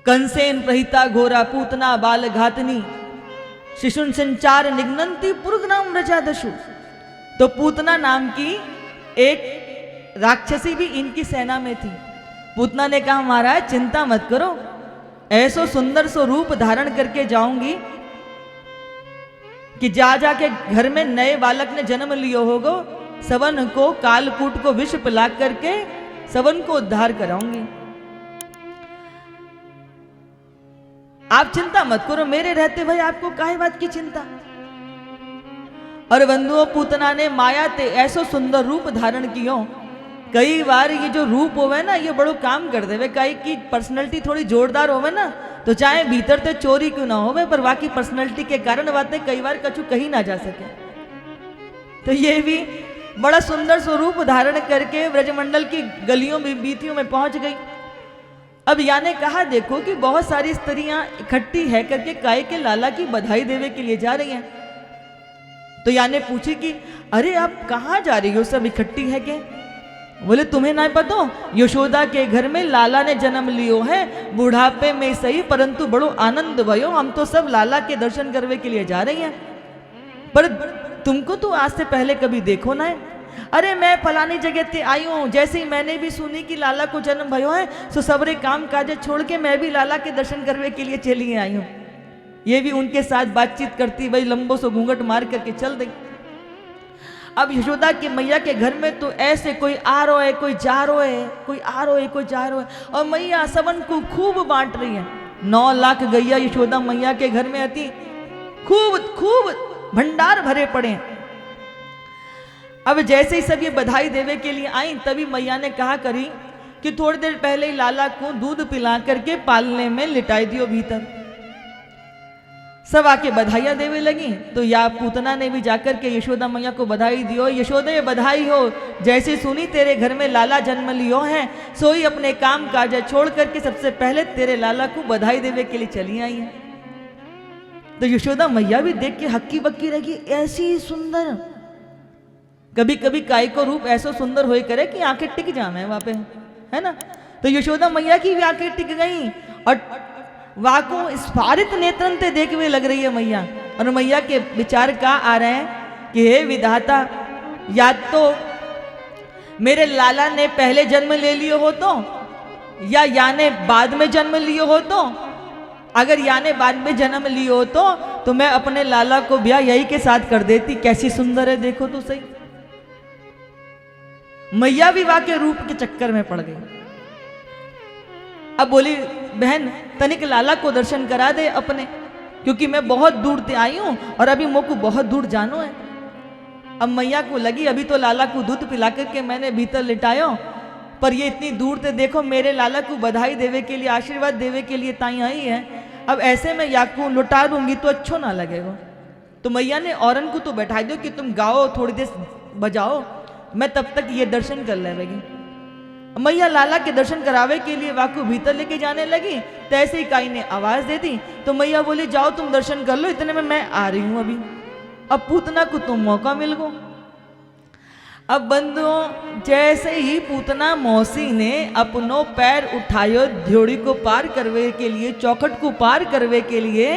कंसेन प्रहिता घोरा पूतना बाल घातनी शिशुन संचार निघ्नंती पुरग्राम व्रजादशु। तो पूतना नाम की एक राक्षसी भी इनकी सेना में थी। पूतना ने कहा महाराज चिंता मत करो, ऐसो सुंदर सो रूप धारण करके जाऊंगी कि जा जाके घर में नए बालक ने जन्म लियो होगो, सवन को कालकूट को विष पिला करके सवन को उद्धार कराऊंगी। आप चिंता मत करो, मेरे रहते भाई आपको काहे बात की चिंता। और बंधुओं पूतना ने माया ते ऐसो सुंदर रूप धारण कियो। कई बार ये जो रूप होवे ना ये बड़ो काम कर देवे, कई की पर्सनैलिटी थोड़ी जोरदार होवे ना तो चाहे भीतर ते चोरी क्यों ना होवे पर बाकी पर्सनैलिटी के कारण बातें कई बार कछु कही ना जा सके। तो ये भी बड़ा सुंदर स्वरूप धारण करके ब्रजमंडल की गलियों में बीतियों में पहुंच गई। अब या ने कहा देखो कि बहुत सारी स्त्रियां इकट्ठी है करके काय के लाला की बधाई देवे के लिए जा रही हैं। तो या ने पूछी कि अरे आप कहाँ जा रही हो, सब इकट्ठी है क्या? बोले तुम्हें ना पता, यशोदा के घर में लाला ने जन्म लियो है, बुढ़ापे में सही परंतु बड़ो आनंद भयो, हम तो सब लाला के दर्शन करने के लिए जा रही हैं। पर तुमको तो आज से पहले कभी देखो ना है। अरे मैं फलानी जगह ते आई हूँ, जैसे ही मैंने भी सुनी कि लाला को जन्म भयो है तो सबरे काम काज छोड़ के मैं भी लाला के दर्शन करने के लिए चली आई हूँ। ये भी उनके साथ बातचीत करती भाई लंबो सो घूंघट मार करके चल दी। अब यशोदा के मैया के घर में तो ऐसे कोई आ रहा है, कोई जा रहा है, कोई आ रहा है, कोई जा रहा है, और मैया सबन को खूब बांट रही है। 9 लाख गैया यशोदा मैया के घर में आती, खूब खूब भंडार भरे पड़े। अब जैसे ही सब ये बधाई देवे के लिए आई तभी मैया ने कहा करी कि थोड़ी देर पहले ही लाला को दूध पिला करके पालने में लिटाई दियो भीतर। सब आके बधाइयां देवे लगी। तो या पूतना ने भी जाकर के यशोदा मैया को बधाई दियो, यशोदे बधाई हो, जैसे सुनी तेरे घर में लाला जन्म लियो है सोई अपने काम काज छोड़ करके सबसे पहले तेरे लाला को बधाई देवे के लिए चली आई है। तो यशोदा मैया भी देख के हक्की बक्की रही, ऐसी सुंदर, कभी कभी काय को रूप ऐसा सुंदर होए करे कि आंखें टिक जावे वहां पे, है ना। तो यशोदा मैया की भी आंखें टिक गई और वहां को स्फारित नेत्रन ते देखने लग रही है मैया। और मैया के विचार का आ रहे हैं कि हे विधाता, या तो मेरे लाला ने पहले जन्म ले लियो हो तो, या ने बाद में जन्म लियो हो तो। अगर या ने बाद में जन्म लियो हो तो मैं अपने लाला को ब्याह यही के साथ कर देती। कैसी सुंदर है देखो तो सही। मैया भी वहां के रूप के चक्कर में पड़ गई। अब बोली बहन तनिक लाला को दर्शन करा दे अपने, क्योंकि मैं बहुत दूर से आई हूं और अभी मोको बहुत दूर जानो है। अब मैया को लगी अभी तो लाला को दूध पिला करके मैंने भीतर लिटायो, पर ये इतनी दूर से देखो मेरे लाला को बधाई देवे के लिए, आशीर्वाद देवे के लिए ताई आई है। अब ऐसे में या को लुटा दूंगी तो अच्छो ना लगेगा। तो मैया ने औरन को तो बैठा दो कि तुम गाओ थोड़ी देर बजाओ, मैं तब तक ये दर्शन कर लेगी। मैया लाला के दर्शन करावे के लिए वाकू भीतर लेके जाने लगी। तैसे ही काई ने आवाज दे दी तो मैया बोली जाओ तुम दर्शन कर लो, इतने में मैं आ रही हूं अभी। अब पूतना को तो मौका मिल गो। अब बंधुओं जैसे ही पूतना मौसी ने अपनो पैर उठायो ध्योड़ी को पार करवे के लिए, चौखट को पार करवे के लिए,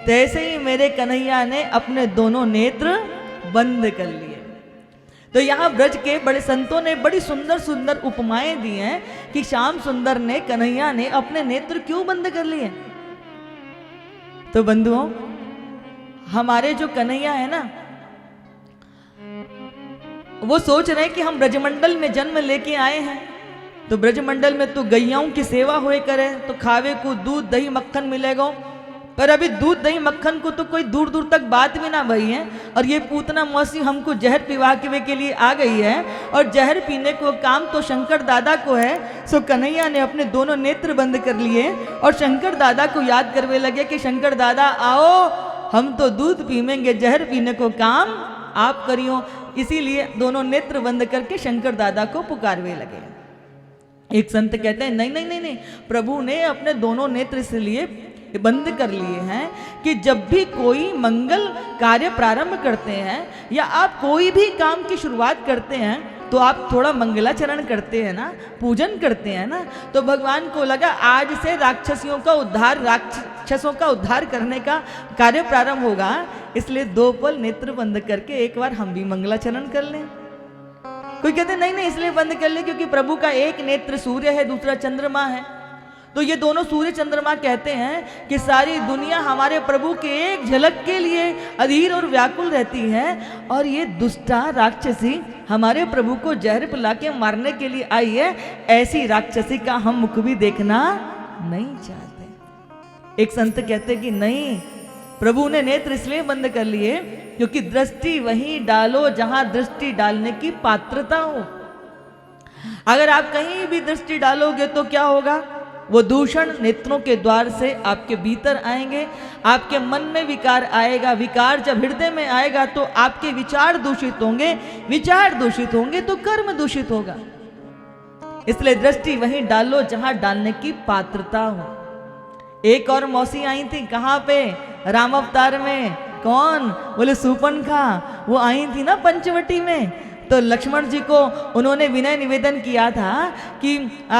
तैसे ही मेरे कन्हैया ने अपने दोनों नेत्र बंद कर लिए। तो यहाँ ब्रज के बड़े संतों ने बड़ी सुंदर सुंदर उपमाएं दी हैं कि श्याम सुंदर ने, कन्हैया ने अपने नेत्र क्यों बंद कर लिए। तो बंधुओं हमारे जो कन्हैया है ना, वो सोच रहे हैं कि हम ब्रजमंडल में जन्म लेके आए हैं, तो ब्रजमंडल में तो गैयाओं की सेवा हुए करे तो खावे को दूध दही मक्खन मिलेगा। पर अभी दूध दही मक्खन को तो कोई दूर दूर तक बात भी ना भई है। और ये पूतना मौसी हमको जहर पिवा के लिए आ गई है, और जहर पीने को काम तो शंकर दादा को है। सो कन्हैया ने अपने दोनों नेत्र बंद कर लिए और शंकर दादा को याद करने लगे कि शंकर दादा आओ, हम तो दूध पीवेंगे, जहर पीने को काम आप करियो। इसीलिए दोनों नेत्र बंद करके शंकर दादा को पुकारवे लगे। एक संत कहते हैं नहीं नहीं नहीं नहीं, प्रभु ने अपने दोनों नेत्र इसलिए बंद कर लिए हैं कि जब भी कोई मंगल कार्य प्रारंभ करते हैं या आप कोई भी काम की शुरुआत करते हैं तो आप थोड़ा मंगलाचरण करते हैं ना, पूजन करते हैं ना। तो भगवान को लगा आज से राक्षसों का उद्धार करने का कार्य प्रारंभ होगा, इसलिए 2 पल नेत्र बंद करके एक बार हम भी मंगलाचरण कर लें। कोई कहते नहीं नहीं इसलिए बंद कर ले क्योंकि प्रभु का एक नेत्र सूर्य है, दूसरा चंद्रमा है। तो ये दोनों सूर्य चंद्रमा कहते हैं कि सारी दुनिया हमारे प्रभु के एक झलक के लिए अधीर और व्याकुल रहती है, और ये दुष्टा राक्षसी हमारे प्रभु को जहर पिला के मारने के लिए आई है। ऐसी राक्षसी का हम मुख भी देखना नहीं चाहते। एक संत कहते कि नहीं, प्रभु ने नेत्र इसलिए बंद कर लिए क्योंकि दृष्टि वहीं डालो जहां दृष्टि डालने की पात्रता हो। अगर आप कहीं भी दृष्टि डालोगे तो क्या होगा, वो दूषण नेत्रों के द्वार से आपके भीतर आएंगे, आपके मन में विकार आएगा, विकार जब हृदय में आएगा तो आपके विचार दूषित होंगे, विचार दूषित होंगे तो कर्म दूषित होगा। इसलिए दृष्टि वहीं डालो जहां डालने की पात्रता हो। एक और मौसी आई थी, कहां पे, राम अवतार में। कौन, बोले सूर्पणखा, वो आई थी ना पंचवटी में। तो लक्ष्मण जी को उन्होंने विनय निवेदन किया था कि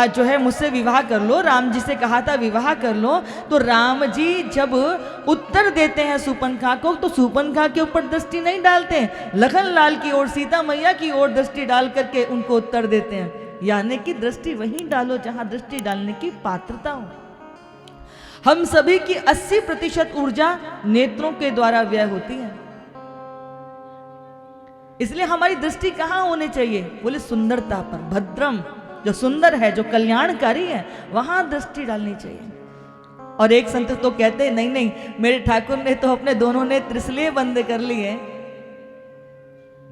जो है मुझसे विवाह कर लो, राम जी से कहा था विवाह कर लो। तो राम जी जब उत्तर देते हैं सूर्पणखा को, तो सूर्पणखा के ऊपर दृष्टि नहीं डालते, लखन लाल की ओर, सीता मैया की ओर दृष्टि डाल करके उनको उत्तर देते हैं। यानी कि दृष्टि वहीं डालो जहां दृष्टि डालने की पात्रता हो। हम सभी की 80% ऊर्जा नेत्रों के द्वारा व्यय होती है, इसलिए हमारी दृष्टि कहाँ होनी चाहिए, बोले सुंदरता पर, भद्रम, जो सुंदर है, जो कल्याणकारी है, वहां दृष्टि डालनी चाहिए। और एक संत तो कहते हैं नहीं नहीं, मेरे ठाकुर ने तो अपने दोनों नेत्र इसलिए बंद कर लिए।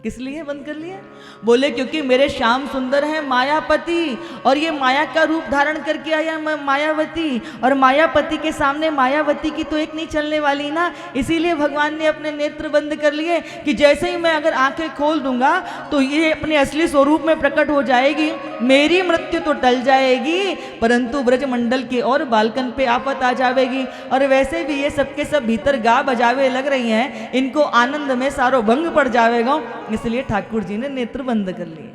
किस लिए बंद कर लिए, बोले क्योंकि मेरे श्याम सुंदर है मायापति, और ये माया का रूप धारण करके आया मायावती, और मायापति के सामने मायावती की तो एक नहीं चलने वाली ना। इसीलिए भगवान ने अपने नेत्र बंद कर लिए कि जैसे ही मैं अगर आंखें खोल दूंगा तो ये अपने असली स्वरूप में प्रकट हो जाएगी, मेरी मृत्यु तो टल जाएगी, परंतु ब्रजमंडल के और बालकन पे आफत आ जाएगी। और वैसे भी ये सबके सब भीतर गा बजावे लग रही हैं, इनको आनंद में सारो भंग पड़ जाएगा, इसलिए ठाकुर जी ने नेत्र बंद कर लिए।